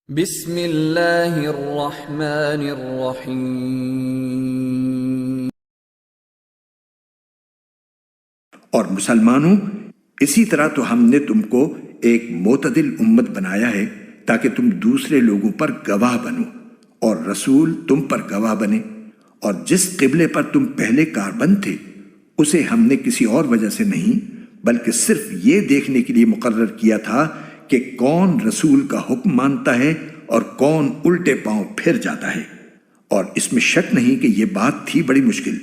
بسم اللہ الرحمن الرحیم۔ اور مسلمانوں، اسی طرح تو ہم نے تم کو ایک معتدل امت بنایا ہے تاکہ تم دوسرے لوگوں پر گواہ بنو اور رسول تم پر گواہ بنے، اور جس قبلے پر تم پہلے کاربند تھے اسے ہم نے کسی اور وجہ سے نہیں بلکہ صرف یہ دیکھنے کے لیے مقرر کیا تھا کہ کون رسول کا حکم مانتا ہے اور کون الٹے پاؤں پھر جاتا ہے۔ اور اس میں شک نہیں کہ یہ بات تھی بڑی مشکل،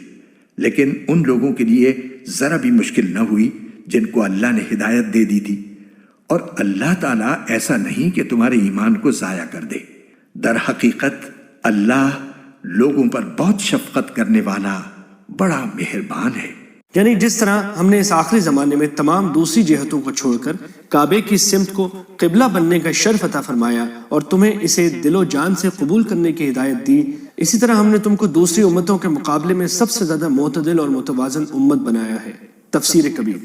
لیکن ان لوگوں کے لیے ذرا بھی مشکل نہ ہوئی جن کو اللہ نے ہدایت دے دی تھی۔ اور اللہ تعالیٰ ایسا نہیں کہ تمہارے ایمان کو ضائع کر دے، در حقیقت اللہ لوگوں پر بہت شفقت کرنے والا بڑا مہربان ہے۔ یعنی جس طرح ہم نے اس آخری زمانے میں تمام دوسری جہتوں کو چھوڑ کر کعبے کی سمت کو قبلہ بننے کا شرف عطا فرمایا اور تمہیں اسے دل و جان سے قبول کرنے کی ہدایت دی، اسی طرح ہم نے تم کو دوسری امتوں کے مقابلے میں سب سے زیادہ معتدل اور متوازن امت بنایا ہے۔ تفسیر کبیر۔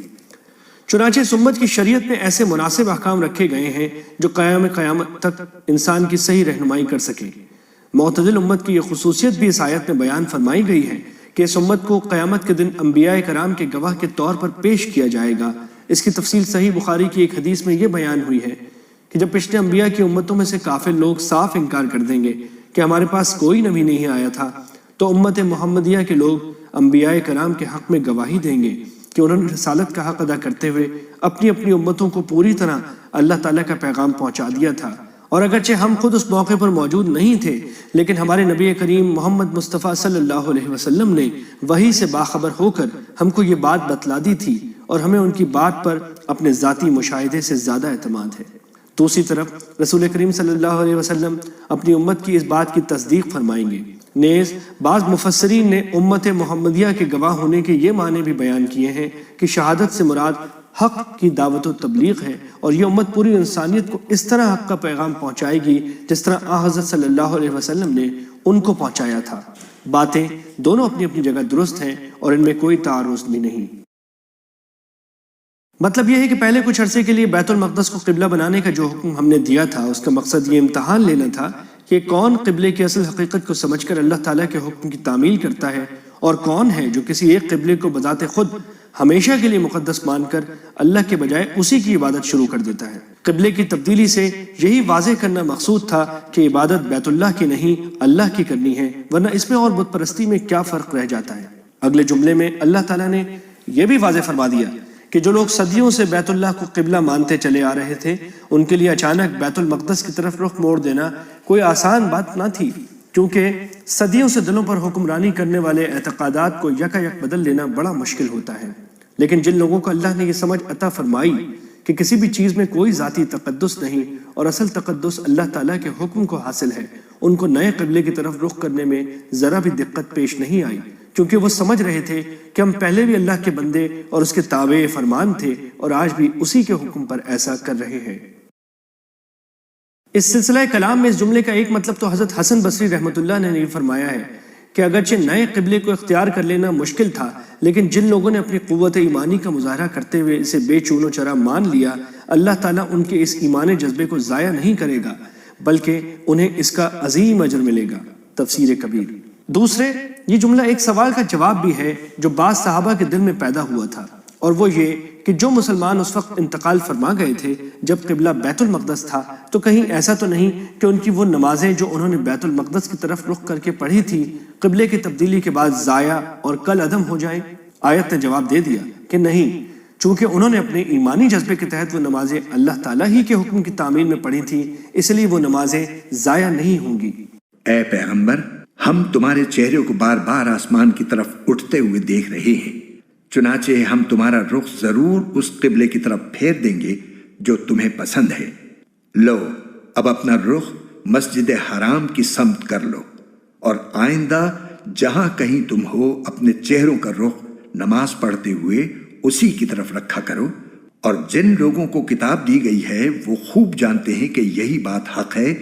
چنانچہ اس امت کی شریعت میں ایسے مناسب احکام رکھے گئے ہیں جو قیامت تک انسان کی صحیح رہنمائی کر سکیں۔ معتدل امت کی یہ خصوصیت بھی اس آیت میں بیان فرمائی گئی ہے کہ اس امت کو قیامت کے دن انبیاء کرام کے گواہ کے طور پر پیش کیا جائے گا۔ اس کی تفصیل صحیح بخاری کی ایک حدیث میں یہ بیان ہوئی ہے کہ جب پچھلے انبیاء کی امتوں میں سے کافر لوگ صاف انکار کر دیں گے کہ ہمارے پاس کوئی نبی نہیں آیا تھا، تو امت محمدیہ کے لوگ انبیاء کرام کے حق میں گواہی دیں گے کہ انہوں نے رسالت کا حق ادا کرتے ہوئے اپنی اپنی امتوں کو پوری طرح اللہ تعالیٰ کا پیغام پہنچا دیا تھا، اور اگرچہ ہم خود اس موقع پر موجود نہیں تھے لیکن ہمارے نبی کریم محمد مصطفیٰ صلی اللہ علیہ وسلم نے وحی سے باخبر ہو کر ہم کو یہ بات بتلا دی تھی، اور ہمیں ان کی بات پر اپنے ذاتی مشاہدے سے زیادہ اعتماد ہے۔ دوسری طرف رسول کریم صلی اللہ علیہ وسلم اپنی امت کی اس بات کی تصدیق فرمائیں گے۔ نیز بعض مفسرین نے امت محمدیہ کے گواہ ہونے کے یہ معنی بھی بیان کیے ہیں کہ شہادت سے مراد حق کی دعوت و تبلیغ ہے، اور یہ امت پوری انسانیت کو اس طرح حق کا پیغام پہنچائے گی جس طرح حضرت صلی اللہ علیہ وسلم نے ان کو پہنچایا تھا۔ باتیں دونوں اپنی اپنی جگہ درست ہیں اور ان میں کوئی تعارض بھی نہیں۔ مطلب یہ ہے کہ پہلے کچھ عرصے کے لیے بیت المقدس کو قبلہ بنانے کا جو حکم ہم نے دیا تھا اس کا مقصد یہ امتحان لینا تھا کہ کون قبلے کی اصل حقیقت کو سمجھ کر اللہ تعالیٰ کے حکم کی تعمیل کرتا ہے، اور کون ہے جو کسی ایک قبلے کو بذات خود ہمیشہ کے لیے مقدس مان کر اللہ کے بجائے اسی کی عبادت شروع کر دیتا ہے۔ قبلے کی تبدیلی سے یہی واضح کرنا مقصود تھا کہ عبادت بیت اللہ کی نہیں اللہ کی کرنی ہے، ورنہ اس میں اور بت پرستی میں کیا فرق رہ جاتا ہے۔ اگلے جملے میں اللہ تعالیٰ نے یہ بھی واضح فرما دیا کہ جو لوگ صدیوں سے بیت اللہ کو قبلہ مانتے چلے آ رہے تھے ان کے لیے اچانک بیت المقدس کی طرف رخ موڑ دینا کوئی آسان بات نہ تھی، کیونکہ صدیوں سے دلوں پر حکمرانی کرنے والے اعتقادات کو یکا یک بدل لینا بڑا مشکل ہوتا ہے۔ لیکن جن لوگوں کو اللہ نے یہ سمجھ عطا فرمائی کہ کسی بھی چیز میں کوئی ذاتی تقدس نہیں اور اصل تقدس اللہ تعالیٰ کے حکم کو حاصل ہے، ان کو نئے قبلے کی طرف رخ کرنے میں ذرا بھی دقت پیش نہیں آئی، کیونکہ وہ سمجھ رہے تھے کہ ہم پہلے بھی اللہ کے بندے اور اس کے تابع فرمان تھے اور آج بھی اسی کے حکم پر ایسا کر رہے ہیں۔ اس سلسلہ کلام میں اس جملے کا ایک مطلب تو حضرت حسن بصری رحمۃ اللہ نے یہ فرمایا ہے کہ اگرچہ نئے قبلے کو اختیار کر لینا مشکل تھا، لیکن جن لوگوں نے اپنی قوت ایمانی کا مظاہرہ کرتے ہوئے اسے بے چون و چرا مان لیا، اللہ تعالیٰ ان کے اس ایمان جذبے کو ضائع نہیں کرے گا بلکہ انہیں اس کا عظیم اجر ملے گا۔ تفسیر کبیر۔ دوسرے، یہ جملہ ایک سوال کا جواب بھی ہے جو بعض صحابہ کے دل میں پیدا ہوا تھا، اور وہ یہ کہ جو مسلمان اس وقت انتقال فرما گئے تھے جب قبلہ بیت المقدس تھا، تو کہیں ایسا تو نہیں کہ ان کی وہ نمازیں جو انہوں نے بیت المقدس کی طرف رخ کر کے پڑھی تھی قبلے کی تبدیلی کے بعد ضائع اور کل عدم ہو جائیں؟ آیت نے جواب دے دیا کہ نہیں، چونکہ انہوں نے اپنے ایمانی جذبے کے تحت وہ نمازیں اللہ تعالیٰ ہی کے حکم کی تعمیل میں پڑھی تھی، اس لیے وہ نمازیں ضائع نہیں ہوں گی۔ اے پیغمبر، ہم تمہارے چہرے کو بار بار آسمان کی طرف اٹھتے ہوئے دیکھ رہے ہیں، چنانچہ ہم تمہارا رخ ضرور اس قبلے کی طرف پھیر دیں گے جو تمہیں پسند ہے۔ لو، اب اپنا رخ مسجد حرام کی سمت کر لو، اور آئندہ جہاں کہیں تم ہو اپنے چہروں کا رخ نماز پڑھتے ہوئے اسی کی طرف رکھا کرو، اور جن لوگوں کو کتاب دی گئی ہے وہ خوب جانتے ہیں کہ یہی بات حق ہے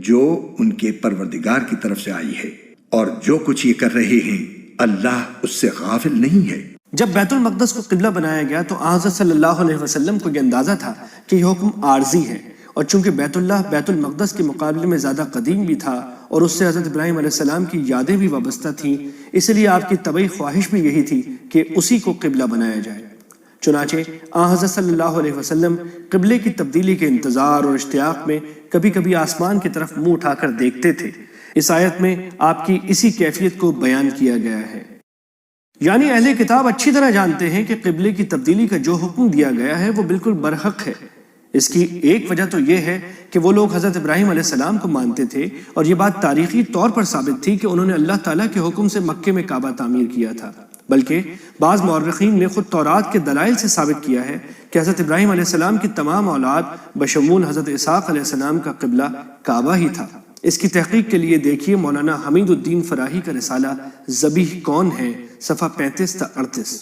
جو ان کے پروردگار کی طرف سے آئی ہے، اور جو کچھ یہ کر رہے ہیں اللہ اس سے غافل نہیں ہے۔ جب بیت المقدس کو قبلہ بنایا گیا تو حضرت صلی اللہ علیہ وسلم کو یہ اندازہ تھا کہ یہ حکم عارضی ہے، اور چونکہ بیت اللہ بیت المقدس کے مقابلے میں زیادہ قدیم بھی تھا اور اس سے حضرت ابراہیم علیہ السلام کی یادیں بھی وابستہ تھیں، اس لیے آپ کی طبعی خواہش بھی یہی تھی کہ اسی کو قبلہ بنایا جائے۔ چنانچہ آن حضرت صلی اللہ علیہ وسلم قبلے کی تبدیلی کے انتظار اور اشتیاق میں کبھی کبھی آسمان کی طرف منہ اٹھا کر دیکھتے تھے۔ اس آیت میں آپ کی اسی کیفیت کو بیان کیا گیا ہے۔ یعنی اہل کتاب اچھی طرح جانتے ہیں کہ قبلے کی تبدیلی کا جو حکم دیا گیا ہے وہ بالکل برحق ہے۔ اس کی ایک وجہ تو یہ ہے کہ وہ لوگ حضرت ابراہیم علیہ السلام کو مانتے تھے اور یہ بات تاریخی طور پر ثابت تھی کہ انہوں نے اللہ تعالیٰ کے حکم سے مکے میں کعبہ تعمیر کیا تھا، بلکہ بعض مورخین نے خود تورات کے دلائل سے ثابت کیا ہے کہ حضرت ابراہیم علیہ السلام کی تمام اولاد بشمول حضرت اسحاق علیہ السلام کا قبلہ کعبہ ہی تھا۔ اس کی تحقیق کے لیے دیکھیے مولانا حمید الدین فراہی کا رسالہ ذبیح کون ہے، صفحہ 35 تا 38۔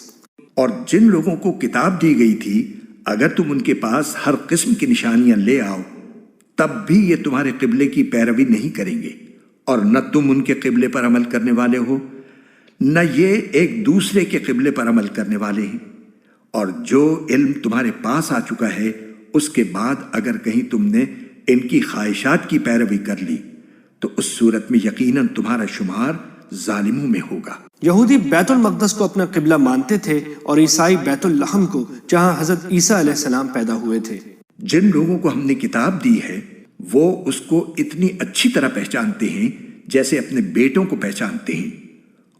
اور جن لوگوں کو کتاب دی گئی تھی اگر تم ان کے پاس ہر قسم کی نشانیاں لے آؤ تب بھی یہ تمہارے قبلے کی پیروی نہیں کریں گے، اور نہ تم ان کے قبلے پر عمل کرنے والے ہو نہ یہ ایک دوسرے کے قبلے پر عمل کرنے والے ہیں۔ اور جو علم تمہارے پاس آ چکا ہے اس کے بعد اگر کہیں تم نے ان کی خواہشات کی پیروی کر لی تو اس صورت میں یقیناً تمہارا شمار ظالموں میں ہوگا۔ یہودی بیت المقدس کو اپنا قبلہ مانتے تھے اور عیسائی بیت اللحم کو، جہاں حضرت عیسیٰ علیہ السلام پیدا ہوئے تھے۔ جن لوگوں کو ہم نے کتاب دی ہے وہ اس کو اتنی اچھی طرح پہچانتے ہیں جیسے اپنے بیٹوں کو پہچانتے ہیں،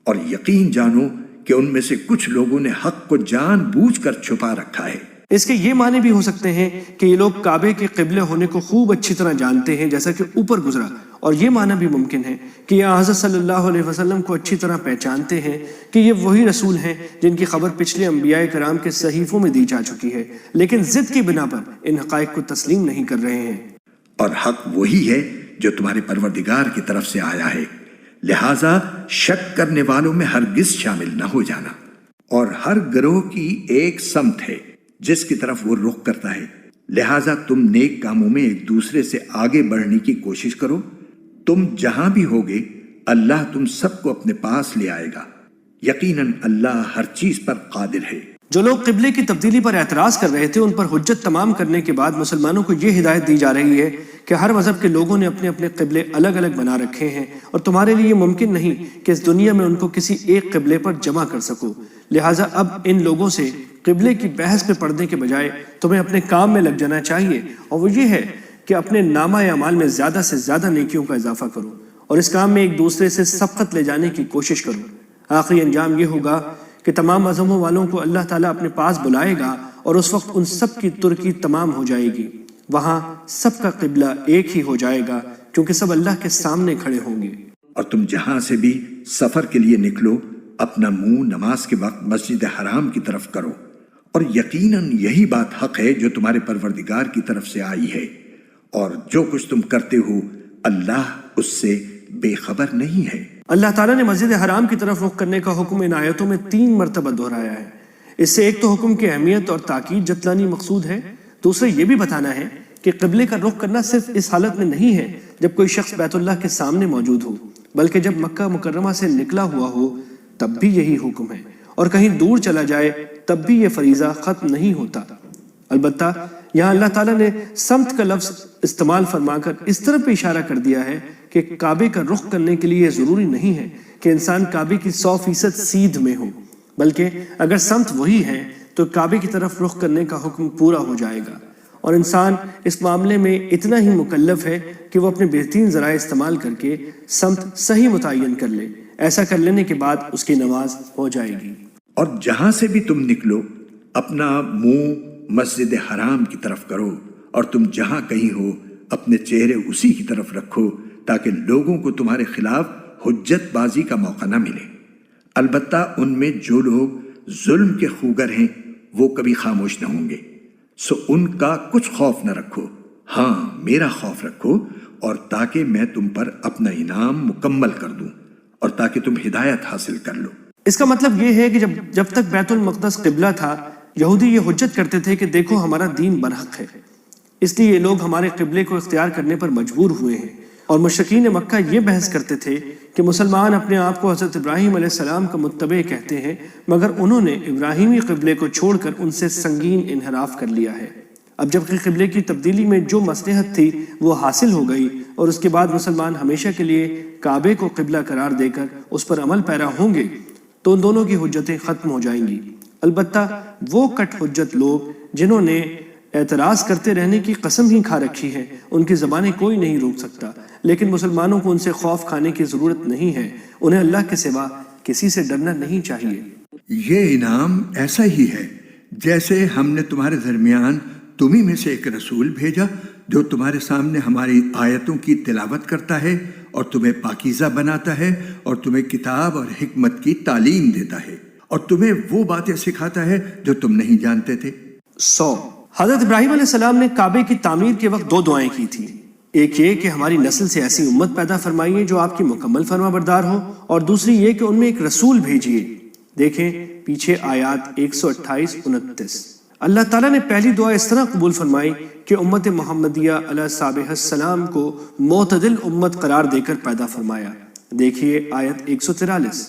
اور یقین جانو کہ ان میں سے کچھ لوگوں نے حق کو جان بوجھ کر چھپا رکھا ہے۔ اس کے یہ معنی بھی ہو سکتے ہیں کہ یہ لوگ کعبے کے قبلے ہونے کو خوب اچھی طرح جانتے ہیں جیسا کہ اوپر گزرا، اور یہ معنی بھی ممکن ہے کہ یہ حضرت صلی اللہ علیہ وسلم کو اچھی طرح پہچانتے ہیں کہ یہ وہی رسول ہیں جن کی خبر پچھلے انبیاء کرام کے صحیفوں میں دی جا چکی ہے، لیکن ضد کی بنا پر ان حقائق کو تسلیم نہیں کر رہے ہیں۔ اور حق وہی ہے جو تمہارے پروردگار کی طرف سے آیا ہے، لہٰذا شک کرنے والوں میں ہرگز شامل نہ ہو جانا۔ اور ہر گروہ کی ایک سمت ہے جس کی طرف وہ رخ کرتا ہے، لہٰذا تم نیک کاموں میں ایک دوسرے سے آگے بڑھنے کی کوشش کرو۔ تم جہاں بھی ہوگے اللہ تم سب کو اپنے پاس لے آئے گا، یقیناً اللہ ہر چیز پر قادر ہے۔ جو لوگ قبلے کی تبدیلی پر اعتراض کر رہے تھے ان پر حجت تمام کرنے کے بعد مسلمانوں کو یہ ہدایت دی جا رہی ہے کہ ہر مذہب کے لوگوں نے اپنے اپنے قبلے الگ الگ بنا رکھے ہیں اور تمہارے لیے یہ ممکن نہیں کہ اس دنیا میں ان کو کسی ایک قبلے پر جمع کر سکو، لہٰذا اب ان لوگوں سے قبلے کی بحث میں پڑنے کے بجائے تمہیں اپنے کام میں لگ جانا چاہیے، اور وہ یہ ہے کہ اپنے نامہ اعمال میں زیادہ سے زیادہ نیکیوں کا اضافہ کرو اور اس کام میں ایک دوسرے سے سبقت لے جانے کی کوشش کرو۔ آخری انجام یہ ہوگا کہ تمام مذہبوں والوں کو اللہ تعالیٰ اپنے پاس بلائے گا اور اس وقت ان سب کی ترکی تمام ہو جائے گی، وہاں سب کا قبلہ ایک ہی ہو جائے گا کیونکہ سب اللہ کے سامنے کھڑے ہوں گے۔ اور تم جہاں سے بھی سفر کے لیے نکلو اپنا منہ نماز کے وقت مسجد حرام کی طرف کرو، اور یقیناً یہی بات حق ہے جو تمہارے پروردگار کی طرف سے آئی ہے، اور جو کچھ تم کرتے ہو اللہ اس سے بے خبر نہیں ہے۔ اللہ تعالیٰ نے مسجد حرام کی طرف رخ کرنے کا حکم ان آیتوں میں 3 مرتبہ دہرایا ہے۔ اس سے ایک تو حکم کی اہمیت اور تاکید جتلانی مقصود ہے، دوسرا یہ بھی بتانا ہے کہ قبلے کا رخ کرنا صرف اس حالت میں نہیں ہے جب کوئی شخص بیت اللہ کے سامنے موجود ہو، بلکہ جب مکہ مکرمہ سے نکلا ہوا ہو تب بھی یہی حکم ہے، اور کہیں دور چلا جائے تب بھی یہ فریضہ ختم نہیں ہوتا۔ البتہ یہاں اللہ تعالیٰ نے سمت کا لفظ استعمال فرما کر اس طرف بھی اشارہ کر دیا ہے کہ کعبے کا رخ کرنے کے لیے ضروری نہیں ہے کہ انسان کعبے کی 100% سیدھ میں ہو، بلکہ اگر سمت وہی ہے تو کعبے کی طرف رخ کرنے کا حکم پورا ہو جائے گا، اور انسان اس معاملے میں اتنا ہی مکلف ہے کہ وہ اپنے بہترین ذرائع استعمال کر کے سمت صحیح متعین کر لے۔ ایسا کر لینے کے بعد اس کی نماز ہو جائے گی۔ اور جہاں سے بھی تم نکلو اپنا منہ مسجد حرام کی طرف کرو، اور تم جہاں کہیں ہو اپنے چہرے اسی کی طرف رکھو تاکہ لوگوں کو تمہارے خلاف حجت بازی کا موقع نہ ملے۔ البتہ ان میں جو لوگ ظلم کے خوگر ہیں وہ کبھی خاموش نہ ہوں گے، سو ان کا کچھ خوف نہ رکھو، ہاں میرا خوف رکھو، اور تاکہ میں تم پر اپنا انعام مکمل کر دوں اور تاکہ تم ہدایت حاصل کر لو۔ اس کا مطلب یہ ہے کہ جب تک بیت المقدس قبلہ تھا یہودی یہ حجت کرتے تھے کہ دیکھو ہمارا دین برحق ہے، اس لیے یہ لوگ ہمارے قبلے کو اختیار کرنے پر مجبور ہوئے ہیں، اور مشرکین مکہ یہ بحث کرتے تھے کہ مسلمان اپنے آپ کو حضرت ابراہیم علیہ السلام کا متبع کہتے ہیں، مگر انہوں نے ابراہیمی قبلے کو چھوڑ کر ان سے سنگین انحراف کر لیا ہے۔ اب جب کہ قبلے کی تبدیلی میں جو مصلحت تھی وہ حاصل ہو گئی اور اس کے بعد مسلمان ہمیشہ کے لیے کعبے کو قبلہ قرار دے کر اس پر عمل پیرا ہوں گے تو ان دونوں کی حجتیں ختم ہو جائیں گی۔ البتہ وہ کٹ حجت لوگ جنہوں نے اعتراض کرتے رہنے کی قسم ہی کھا رکھی ہے ان کی زبانیں کوئی نہیں روک سکتا، لیکن مسلمانوں کو ان سے خوف کھانے کی ضرورت نہیں ہے، انہیں اللہ کے سوا کسی سے ڈرنا نہیں چاہیے۔ یہ انعام ایسا ہی ہے جیسے ہم نے تمہارے درمیان تمہیں میں سے ایک رسول بھیجا جو تمہارے سامنے ہماری آیتوں کی تلاوت کرتا ہے اور تمہیں پاکیزہ بناتا ہے اور تمہیں کتاب اور حکمت کی تعلیم دیتا ہے اور تمہیں وہ باتیں سکھاتا ہے جو تم نہیں جانتے تھے۔ 100 حضرت ابراہیم علیہ السلام نے کعبے کی تعمیر کے وقت 2 دعائیں کی تھی، ایک یہ کہ ہماری نسل سے ایسی امت پیدا فرمائیے جو آپ کی مکمل فرما بردار ہو، اور دوسری یہ کہ ان میں ایک رسول بھیجیے۔ دیکھیں پیچھے آیات 128-29۔ اللہ تعالیٰ نے پہلی دعا اس طرح قبول فرمائی کہ امت محمدیہ علیہ صابح السلام کو معتدل امت قرار دے کر پیدا فرمایا۔ دیکھیے آیت 143۔